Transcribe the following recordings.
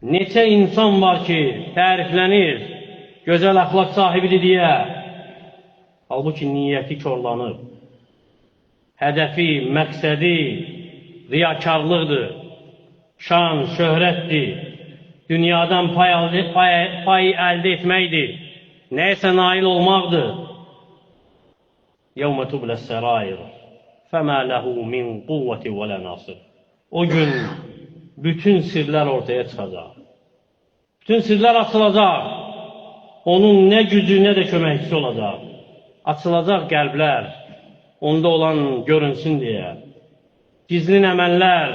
Neçə insan var ki, təriflənir, gözəl əxlaq sahibidir deyə, halbuki niyyəti korlanıb. Hədəfi, məqsədi riyakarlıqdır, şan, şöhrətdir, dünyadan pay əldə etməkdir, nəyəsə nail olmaqdır. يَوْمَ تُبْلَ السَّرَائِرُ فَمَا لَهُ مِنْ قُوَّةٍ وَلَا نَاصِرٍ. O gün bütün sirlər ortaya çıxacaq. Bütün sirlər açılacaq. Onun nə gücü, nə də köməkçisi olacaq. Açılacaq qəlblər, onda olan görünsün deyə. Gizlin əməllər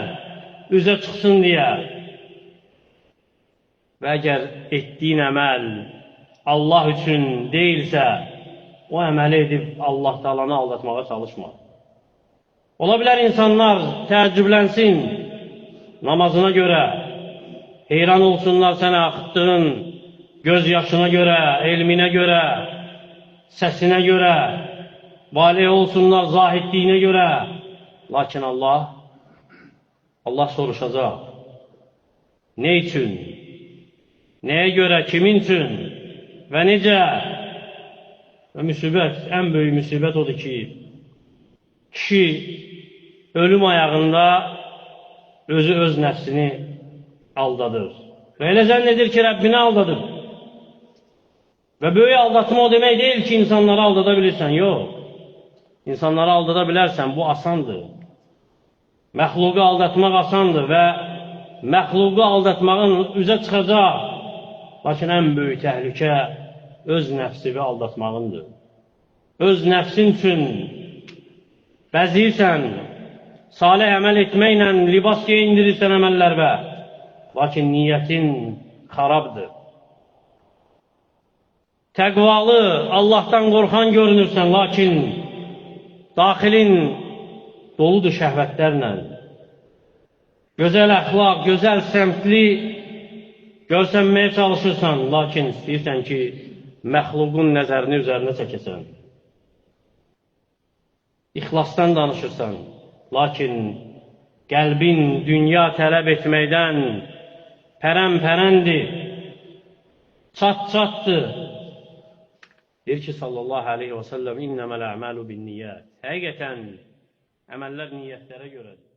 üzə çıxsın deyə. Və əgər etdiyin əməl Allah üçün deyilsə, o əməli edib Allah Taalanı aldatmağa çalışma. Ola bilər insanlar təəccüblənsin namazına görə, heyran olsunlar sənə axıtdığın göz yaşına görə, elminə görə, səsinə görə, valih olsunlar zahidliyinə görə. Lakin Allah soruşacaq. Ne üçün? Nəyə görə? Kimin üçün? Və necə? Və müsibət, ən böyük müsibət odur ki, kişi ölüm ayağında özü öz nəfsini aldadır. Və elə zənn edir ki, Rəbbini aldadır. Və böyük aldatma o demək deyil ki, insanları aldada bilirsən. Yox. İnsanları aldada bilərsən, bu asandır. Məxluqu aldatmaq asandır və məxluqu aldatmağın üzə çıxacaq. Lakin ən böyük təhlükə öz nəfsini aldatmağındır. Öz nəfsin üçün bəziyirsən, salih əməl etməklə libas geyindirirsən əməllərə, lakin niyyətin xarabdır. Təqvalı, Allahdan qorxan görünürsən, lakin daxilin doludur şəhvətlərlə. Gözəl əxlaq, gözəl səmtli görsənməyə çalışırsan, lakin istəyirsən ki, məxluqun nəzərini üzərinə çəkəsən. İxlasdan danışırsan, lakin qəlbin dünya tələb etməkdən pərən-pərəndir, çat-çatdır. Deyir ki, sallallahu aleyhi və səlləm, İnnəməl əməlu bin niyyət. Həqiqətən, əməllər niyyətlərə görədir.